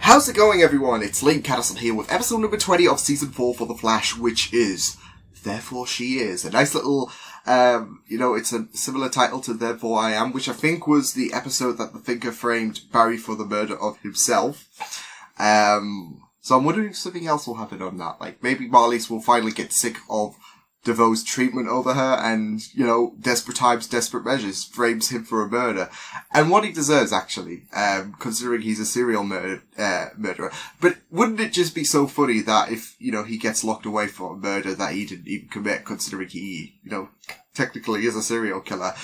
How's it going, everyone? It's Liam Catterson here with episode number 20 of Season 4 for The Flash, which is Therefore She Is. A nice little, it's a similar title to Therefore I Am, which I think was the episode that the Thinker framed Barry for the murder of himself. So I'm wondering if something else will happen on that. Like, maybe Marlies will finally get sick of DeVoe's treatment over her and, desperate times, desperate measures, frames him for a murder. And what he deserves, actually, considering he's a serial murderer. But wouldn't it just be so funny that if, he gets locked away for a murder that he didn't even commit, considering he, technically is a serial killer,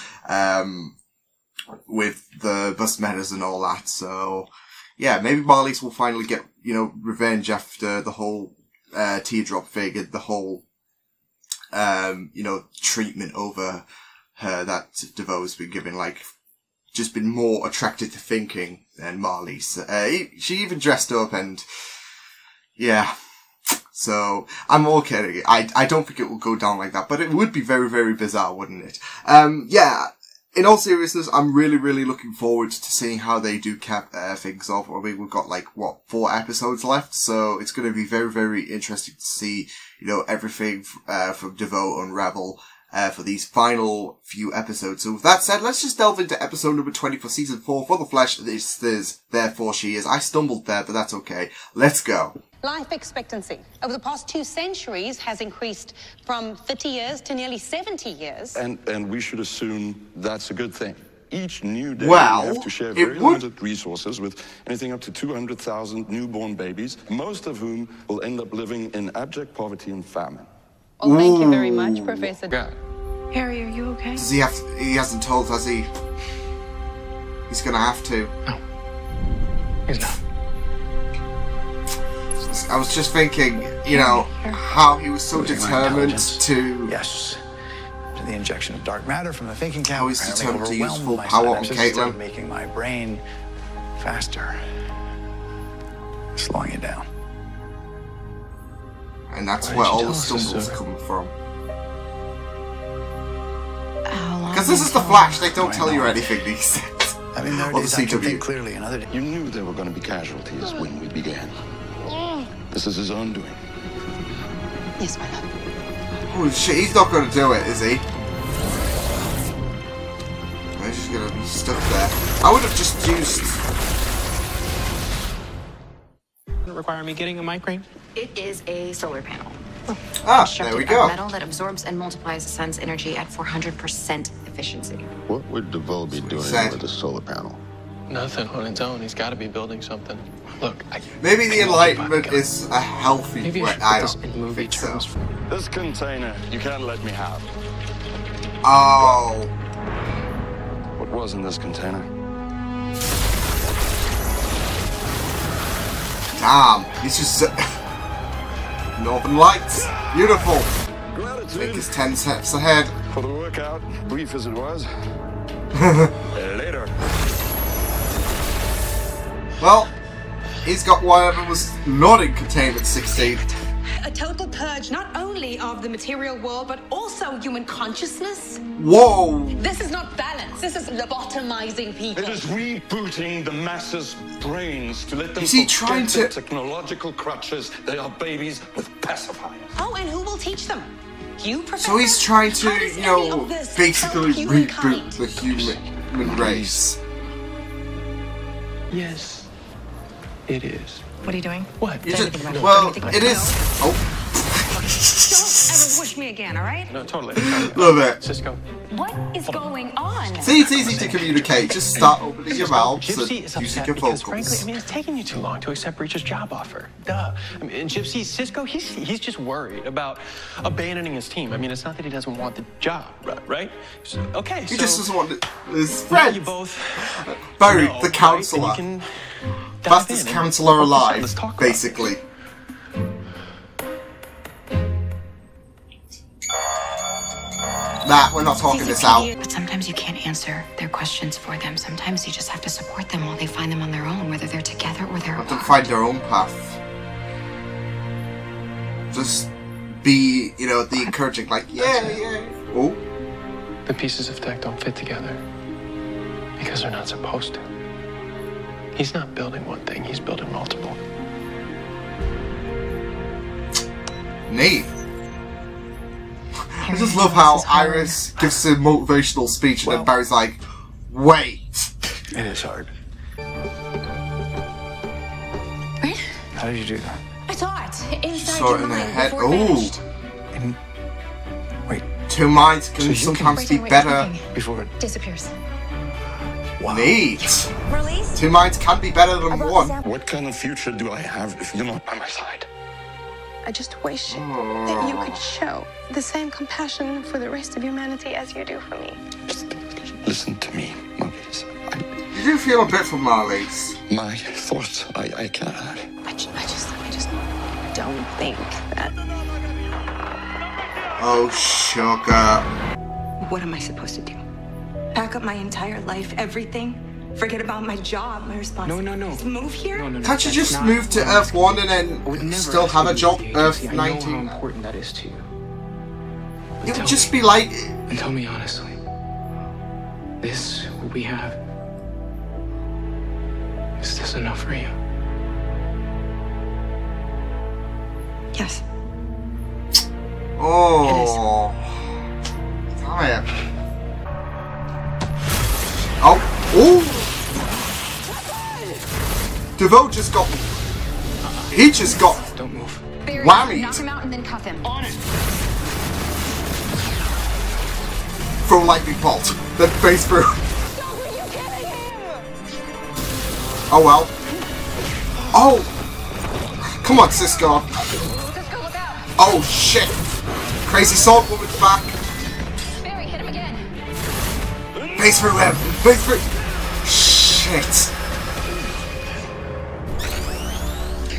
with the bus murders and all that. So, yeah, maybe Marlies will finally get, revenge after the whole, teardrop thing and the whole, treatment over her that DeVoe's been given, just been more attracted to thinking than Marlies. She even dressed up and, yeah. So, I'm all kidding. I don't think it will go down like that, but it would be very, very bizarre, wouldn't it? Yeah. In all seriousness, I'm really, really looking forward to seeing how they do cap things off. I mean, we've got 4 episodes left, so it's going to be very, very interesting to see, everything from DeVoe unravel for these final few episodes. So with that said, let's just delve into episode number 20 for season 4 for The Flash. This is Therefore She Is. I stumbled there, but that's okay. Let's go. Life expectancy over the past 2 centuries has increased from 30 years to nearly 70 years. And we should assume that's a good thing. Each new day, well, we have to share very limited resources with anything up to 200,000 newborn babies, most of whom will end up living in abject poverty and famine. Well, thank you very much, Professor. Yeah. Harry, are you okay? Does he have to, he hasn't told, has he? He's gonna have to. No. He's not. I was just thinking, how he was so determined to... Yes. To the injection of dark matter from the thinking cap. How he's determined to use full power on Caitlin. Making my brain faster. Slowing it down. And that's where all the stumbles come from. Because this is The Flash, they don't tell you anything these days. I mean, there are days I can think clearly, and other days... You knew there were going to be casualties when we began. This is his own doing. Yes, my love. Holy shit, he's not going to do it, is he? He's just going to be stuck there. I would have just used... Doesn't require me getting a migraine? It is a solar panel. Ah, there we go. Metal that absorbs and multiplies the sun's energy at 400% efficiency. What would DeVoe be doing with the solar panel? Nothing on its own. He's got to be building something. Look, maybe the Enlightenment is a healthy maybe way. I should put this in movie terms. So. This container, you can't let me have. Oh. What was in this container? Damn, he's just... Northern Lights. Beautiful. Gratitude. I think it's 10 steps ahead. For the workout, brief as it was. Later. Well, he's got whatever was not in Containment 16. A total purge not only of the material world, but also human consciousness. Whoa! This is not balance. This is lobotomizing people. It is rebooting the masses' brains to let them is he forget trying to... the technological crutches. They are babies with pacifiers. Oh, and who will teach them? You, Professor? So he's trying to, basically humankind? reboot the human race. Yes, it is. What are you doing? What? Well, it is... Oh. Don't ever push me again, all right? No, totally. Love it. Cisco. What is going on? See, it's easy to communicate. Just start opening your mouths and Gypsy is using upset your because, vocals. frankly, it's taking you too long to accept Breach's job offer. Duh. And Gypsy, Cisco, he's just worried about abandoning his team. It's not that he doesn't want the job, right? Okay, He just doesn't want his now friends. you both Barry, know, the counselor. Right? And you can Fastest dive in counselor and alive, let's talk about basically. Nah, we're not talking this out. But sometimes you can't answer their questions for them. Sometimes you just have to support them while they find them on their own, whether they're together or they're Let them apart. find their own path. Just be, the encouraging, yeah. Oh. The pieces of tech don't fit together because they're not supposed to. He's not building one thing, he's building multiple. Neat. I just love how Iris gives a motivational speech and then Barry's like, wait. It is hard. Right? How did you do that? I thought inside Saw it your in her mind head. before it Ooh. vanished. Wait, Two minds can So you sometimes Wait, be wait, better. wait. before it... Disappears. Wow. Neat. Release? Two minds can be better than one. What kind of future do I have if you're not by my side? I just wish that you could show the same compassion for the rest of humanity as you do for me. Just listen to me, Marlies. You do feel a bit for Marlies. My thoughts, I can't. I just don't think that. Oh, sugar. What am I supposed to do? Pack up my entire life, everything? Forget about my job, my responsibilities? No. Just move here? No. Can't you That's just not move to what Earth 1 and I would then never still ask have you a to job leave the Earth agency. I know how 19? important that is to you. It would just be like... And tell me honestly, this, what we have, is this enough for you? Yes. Oh. Damn it. Oh. Ooh. DeVoe just got... He just got... Don't move. Barry, Whammy. knock him out and then cuff him. On it. From lightning bolt. Then face through. Oh well. Oh! Come on, Cisco. Cisco, look out. Oh shit! Crazy Sword Woman's back. Barry, hit him again. Face through him. Face through. Shit.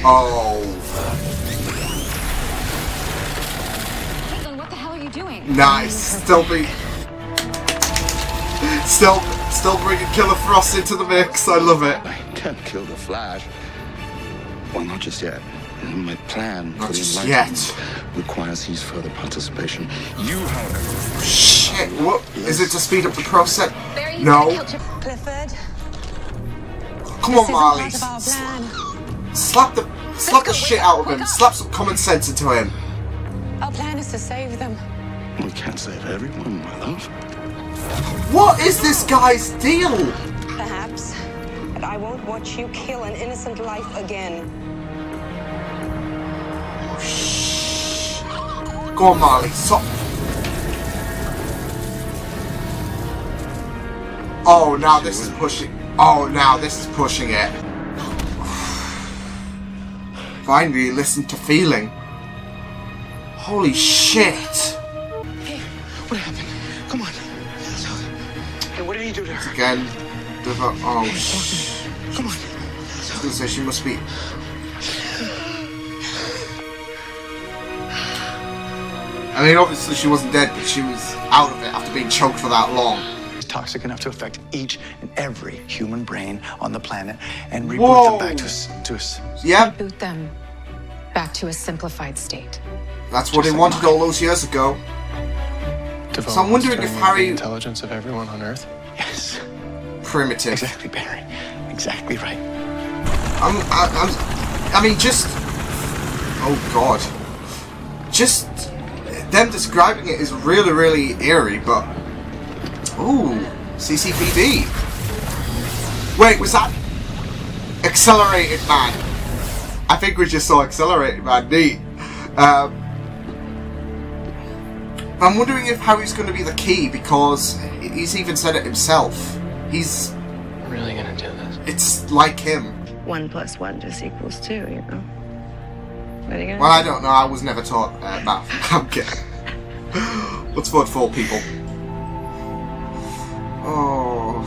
Oh. Caitlin, what the hell are you doing? Nice. Still bringing Killer Frost into the mix. I love it. I can't kill the Flash. Well, not just yet. My plan Not for the just Enlightenment requires his further participation. You, however... Shit. What? Is it to speed up the process? Barry, you No. gotta kill Chip. Clifford, Come on, this Marley. isn't part of our plan. Slap the shit out of him. Slap some common sense into him. Our plan is to save them. We can't save everyone, my love. What is this guy's deal? Perhaps. But I won't watch you kill an innocent life again. Go on, Marley. Stop. Oh, now this is pushing. Oh, now this is pushing it. Finally, listen to feeling. Holy shit. Hey, what happened? Come on. Hey, what did he do to her? Again. Oh, shit. Come on. I was gonna say she must be. I mean, obviously she wasn't dead, but she was out of it after being choked for that long. It's toxic enough to affect each and every human brain on the planet and reboot Whoa. them back to us. Yep, Boot them back to a simplified state. that's what he Just like wanted mine. all those years ago. DeVoe So I'm wondering wants if to remove Harry- the intelligence of everyone on Earth. Yes. Primitive. Exactly, Barry. Exactly right. I mean, just... Oh, God. Just... Them describing it is really, really eerie, but... Ooh, CCPD. Wait, was that... Accelerated Man? I think we just saw Accelerated Man, neat. I'm wondering if Harry's going to be the key, because he's even said it himself. He's... I'm really gonna do this. It's like him. 1 + 1 just equals 2, you know? What are you gonna Well, I don't know. I was never taught math. I'm kidding. What's 4 for, people? Oh.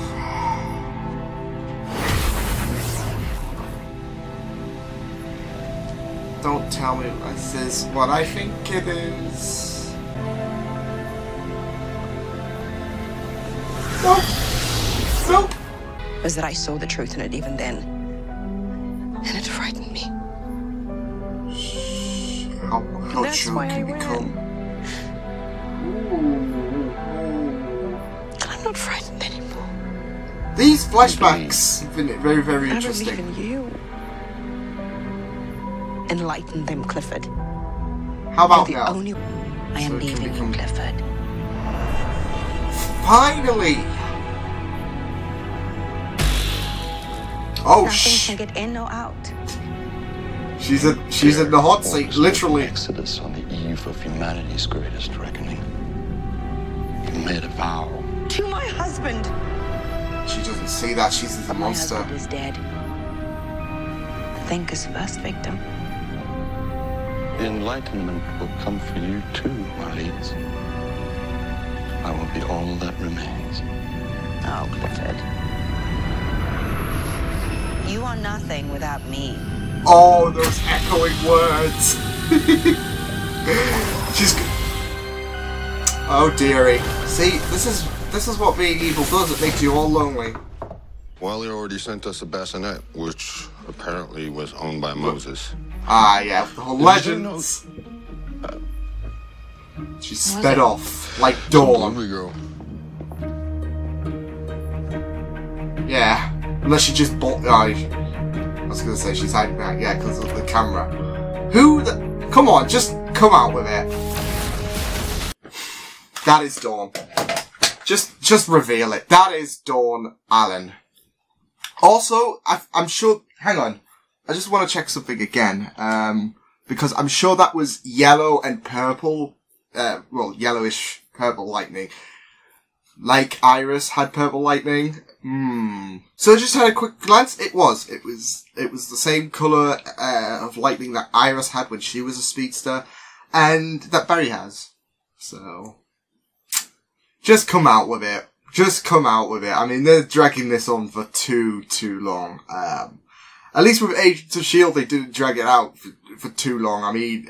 Don't tell me this is what I think it is. Nope. Nope. was that I saw the truth in it even then. And it frightened me. How That's true why can I you ran. become? And I'm not frightened anymore. These flashbacks have been very, very I interesting. believe in you. Enlighten them, Clifford. How about You're the now? only... I am So it can leaving become- you, Clifford. Finally! Oh, Nothing can get in or out. She's in the hot seat, literally. Exodus on the eve of humanity's greatest reckoning. You made a vow. To my husband. She doesn't see that. She sees the My monster. husband is dead. Think his first victim. The enlightenment will come for you too, Marlies. I will be all that remains. Oh, Clifford. You are nothing without me. Oh, those echoing words. She's. Oh dearie. See, this is what being evil does. It makes you all lonely. Wally already sent us a bassinet, which apparently was owned by Moses. Ah, yeah, the whole legends. She sped off like dawn. Here we go. Yeah, unless she just bought. Oh, I was gonna say she's hiding back. Yeah, because of the camera. Who the? Come on, just come out with it. That is Dawn. Just reveal it. That is Dawn Allen. Also, I'm sure. Hang on, I just want to check something again. Because I'm sure that was yellow and purple. Well, yellowish purple lightning. Like Iris had purple lightning. So I just had a quick glance. It was the same colour of lightning that Iris had when she was a speedster, and that Barry has. So just come out with it. Just come out with it. I mean, they're dragging this on for too long. At least with Agents of S.H.I.E.L.D. they didn't drag it out for too long. I mean,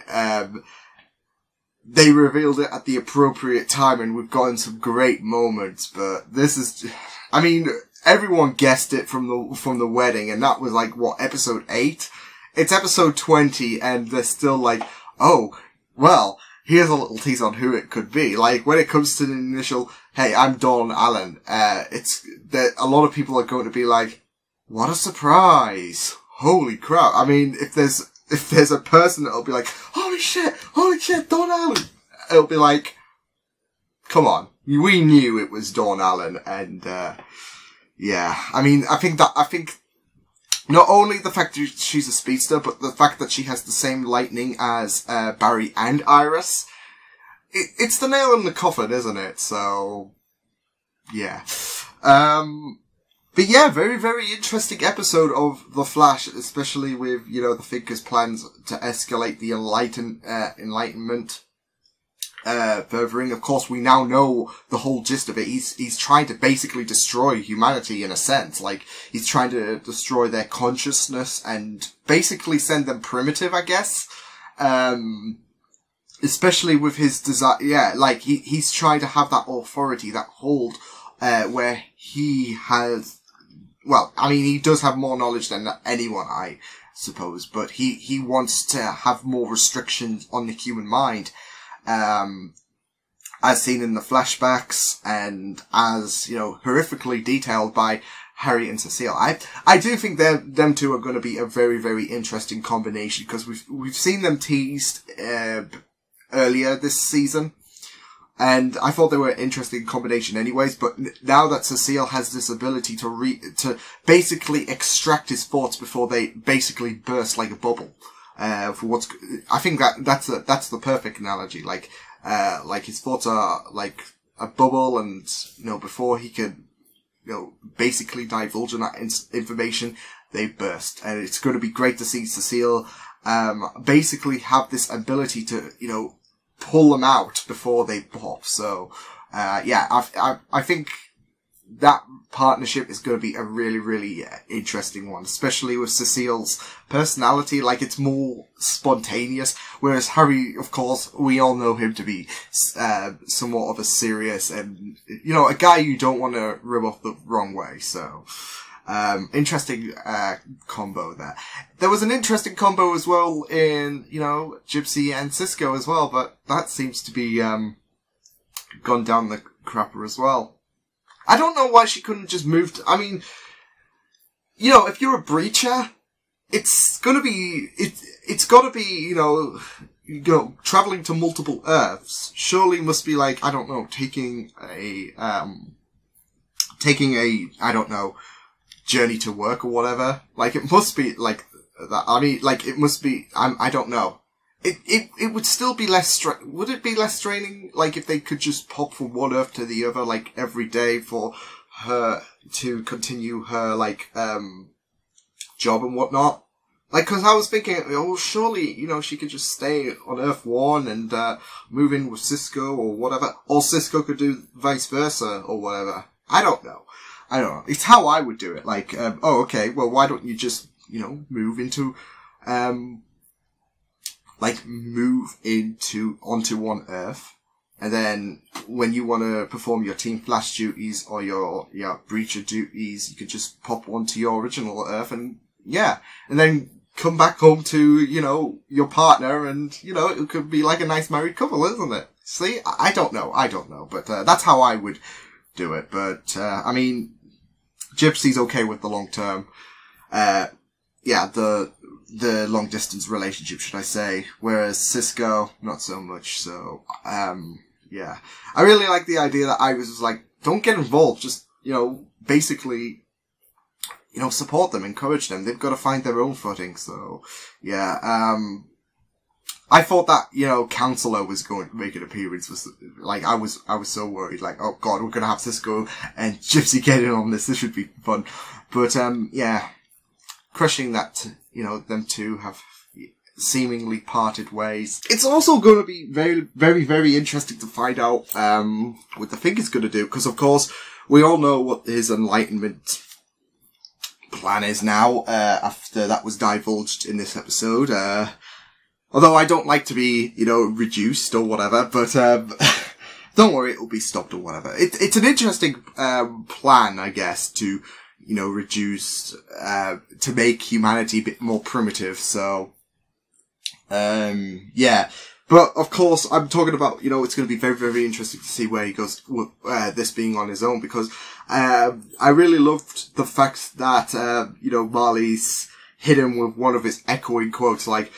they revealed it at the appropriate time, and we've gotten some great moments, but this is, I mean, everyone guessed it from the wedding, and that was like, what, episode 8? It's episode 20, and they're still like, oh, well, here's a little tease on who it could be. Like, when it comes to the initial, hey, I'm Dawn Allen, it's that a lot of people are going to be like, what a surprise. Holy crap. I mean, if there's a person that'll be like, holy shit, Dawn Allen. It'll be like, come on. We knew it was Dawn Allen, and, yeah. I mean, I think not only the fact that she's a speedster, but the fact that she has the same lightning as, Barry and Iris. It's the nail in the coffin, isn't it? So, yeah. But yeah, very, very interesting episode of The Flash, especially with, you know, the Thinker's plans to escalate the enlightenment, furthering. Of course, we now know the whole gist of it. He's trying to basically destroy humanity in a sense. Like, he's trying to destroy their consciousness and basically send them primitive, I guess. Especially with his desire, yeah, like, he's trying to have that authority, that hold, where he has, well, I mean, he does have more knowledge than anyone, I suppose, but he wants to have more restrictions on the human mind, as seen in the flashbacks, and as, you know, horrifically detailed by Harry and Cecile. I do think them two are going to be a very, very interesting combination, because we've seen them teased, earlier this season, and I thought they were an interesting combination anyways, but now that Cecile has this ability to basically extract his thoughts before they basically burst like a bubble, I think that's the perfect analogy, like his thoughts are like a bubble, and, you know, before he could, you know, basically divulge on that information, they burst, and it's going to be great to see Cecile basically have this ability to, you know, pull them out before they pop. So, yeah, I think that partnership is going to be a really, really interesting one, especially with Cecile's personality. Like, it's more spontaneous, whereas Harry, of course, we all know him to be somewhat of a serious and, you know, a guy you don't want to rub off the wrong way. So, interesting combo there. There was an interesting combo as well in, you know, Gypsy and Cisco as well, but that seems to be gone down the crapper as well. I don't know why she couldn't just move to, I mean, you know, if you're a breacher, it's gotta be, traveling to multiple Earths. Surely must be like, I don't know, taking a, I don't know, journey to work or whatever. Like, it must be like that. I mean, like, it must be, I don't know. It would still be would it be less straining, like, if they could just pop from one Earth to the other, like, every day for her to continue her, like, job and whatnot? Like, cause I was thinking, oh, surely, you know, she could just stay on Earth 1 and, move in with Cisco or whatever. Or Cisco could do vice versa or whatever. I don't know. It's how I would do it. Like, oh, okay, well, why don't you just, you know, move onto one Earth. And then when you want to perform your Team Flash duties or your Breacher duties, you could just pop onto your original Earth and, yeah. And then come back home to, you know, your partner and, you know, it could be like a nice married couple, isn't it? See? I don't know. But, that's how I would do it. But, I mean, Gypsy's okay with the long term. The long distance relationship, should I say. Whereas Cisco, not so much. So, yeah. I really like the idea that Iris was like, don't get involved. Just, you know, basically, you know, support them, encourage them. They've got to find their own footing. So, yeah. I thought that, you know, Counselor was going to make an appearance. Like, I was so worried. Like, oh god, we're going to have Cisco and Gypsy get in on this. This should be fun. But, yeah. Crushing that, you know, them two have seemingly parted ways. It's also going to be very, very, very interesting to find out, what the Thing is going to do. Because, of course, we all know what his enlightenment plan is now, after that was divulged in this episode. Although I don't like to be, you know, reduced or whatever, but, don't worry, it'll be stopped or whatever. It's an interesting, plan, I guess, to, you know, reduce, to make humanity a bit more primitive, so, yeah. But, of course, I'm talking about, you know, it's going to be very, very interesting to see where he goes with, this being on his own, because, I really loved the fact that, you know, Marley's hit him with one of his echoing quotes, like,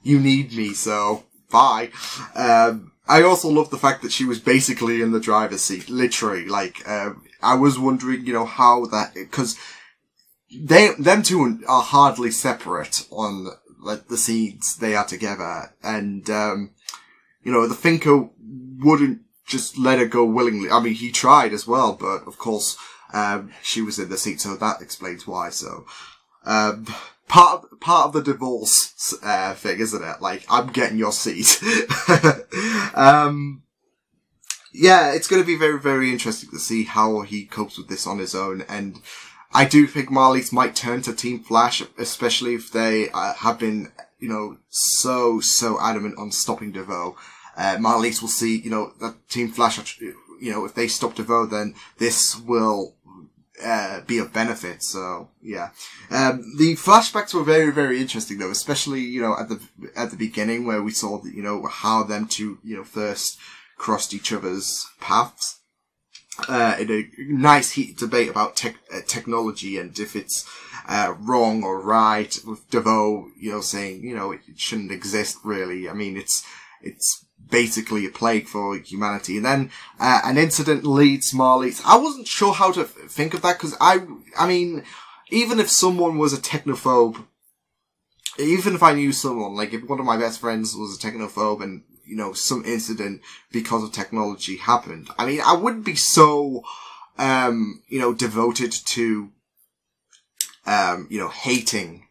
you need me, so, bye. I also love the fact that she was basically in the driver's seat, literally, like, I was wondering, you know, how that, cause them two are hardly separate on, like, the scenes they are together, and, you know, the Thinker wouldn't just let her go willingly. I mean, he tried as well, but of course, she was in the seat, so that explains why, so, part of the divorce, thing, isn't it? Like, I'm getting your seat. Yeah, it's going to be very, very interesting to see how he copes with this on his own. And I do think Marlies might turn to Team Flash, especially if they have been, you know, so adamant on stopping DeVoe. Marlies will see, you know, that Team Flash, you know, if they stop DeVoe, then this will be of benefit. So, yeah. The flashbacks were very, very interesting though, especially, you know, at the beginning where we saw, you know, how them two, you know, first crossed each other's paths, in a nice heated debate about technology and if it's, wrong or right, with DeVoe, you know, saying, you know, it shouldn't exist really. I mean, it's basically a plague for humanity. And then, an incident leads Marlies. I wasn't sure how to think of that, because I mean, even if someone was a technophobe, even if I knew someone, like if one of my best friends was a technophobe and, you know, some incident because of technology happened, I mean, I wouldn't be so, you know, devoted to, you know, hating.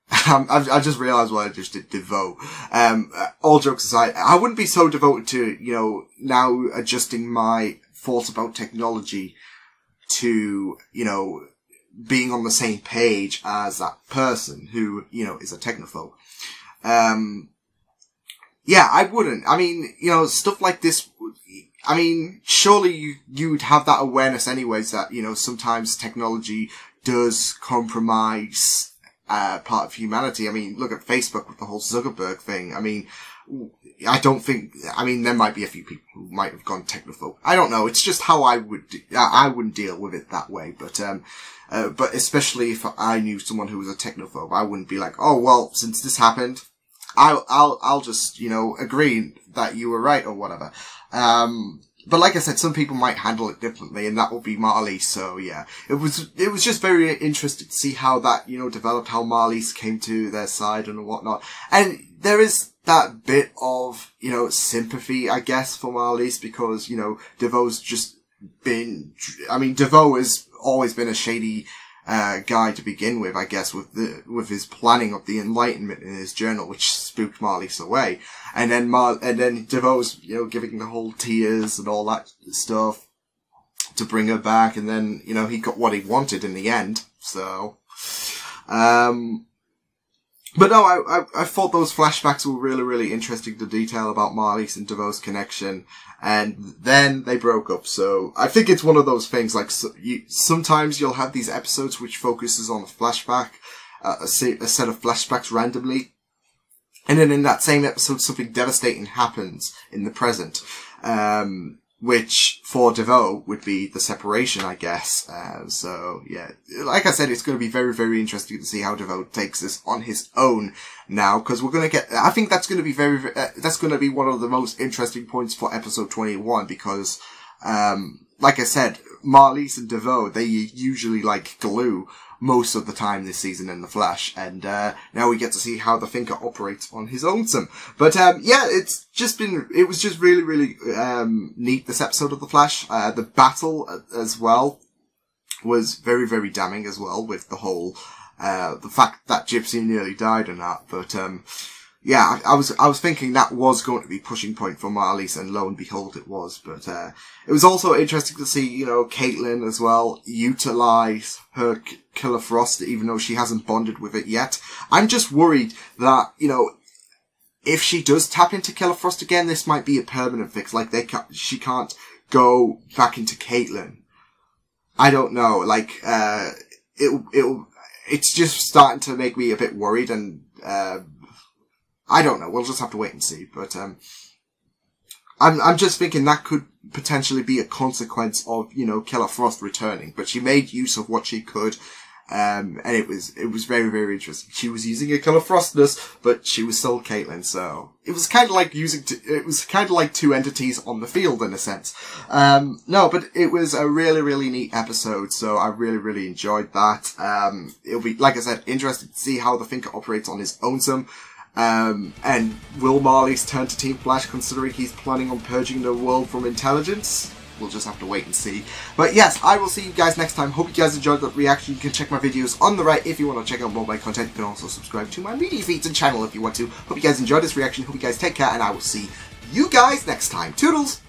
I just realized what I just did, devote. All jokes aside, I wouldn't be so devoted to, you know, now adjusting my thoughts about technology to, you know, being on the same page as that person who, you know, is a technophobe. Yeah, I wouldn't. I mean, you know, stuff like this, I mean, surely you'd have that awareness anyways that, you know, sometimes technology does compromise, part of humanity. I mean, look at Facebook with the whole Zuckerberg thing. I mean, I don't think, I mean, there might be a few people who might have gone technophobe. I don't know. It's just how I wouldn't deal with it that way. But especially if I knew someone who was a technophobe, I wouldn't be like, oh, well, since this happened, I'll just, you know, agree that you were right or whatever. But like I said, some people might handle it differently, and that would be Marley. So yeah, it was just very interesting to see how that, you know, developed, how Marley's came to their side and whatnot. And there is that bit of, you know, sympathy, I guess, for Marley's, because, you know, DeVoe's just been, I mean, DeVoe has always been a shady guy to begin with, I guess, with his planning of the Enlightenment in his journal, which spooked Marlies away. And then DeVoe's, you know, giving the whole tears and all that stuff to bring her back, and then, you know, he got what he wanted in the end. So, but no, I thought those flashbacks were really, really interesting, the detail about Marlies and DeVoe's connection. And then they broke up. So I think it's one of those things, like, sometimes you'll have these episodes which focuses on a flashback, a set of flashbacks randomly. And then in that same episode, something devastating happens in the present. Which for DeVoe would be the separation, I guess. So yeah, like I said, it's going to be very, very interesting to see how DeVoe takes this on his own now, because we're going to get, I think that's going to be that's going to be one of the most interesting points for episode 21, because, like I said, Marlies and DeVoe, they usually like glue most of the time this season in The Flash, and now we get to see how the Thinker operates on his own. But yeah, it was just really, really neat, this episode of The Flash. The battle as well was very, very damning as well, with the whole the fact that Gypsy nearly died and that. But yeah, I was thinking that was going to be pushing point for Marlies, and lo and behold it was. But it was also interesting to see, you know, Caitlin as well utilize her Killer Frost, even though she hasn't bonded with it yet. I'm just worried that, you know, if she does tap into Killer Frost again, this might be a permanent fix. Like, she can't go back into Caitlin. I don't know. Like, it's just starting to make me a bit worried, and I don't know. We'll just have to wait and see. But I'm just thinking that could potentially be a consequence of, you know, Killer Frost returning. But she made use of what she could, and it was very, very interesting. She was using a Killer Frostness, but she was still Caitlin. So it was kind of like two entities on the field in a sense. No, but it was a really, really neat episode. So I really, really enjoyed that. It'll be, like I said, interesting to see how the Thinker operates on his own. And will Marlies turn to Team Flash, considering he's planning on purging the world from intelligence? We'll just have to wait and see. But yes, I will see you guys next time. Hope you guys enjoyed that reaction. You can check my videos on the right if you want to check out more of my content. You can also subscribe to my media feeds and channel if you want to. Hope you guys enjoyed this reaction. Hope you guys take care, and I will see you guys next time. Toodles!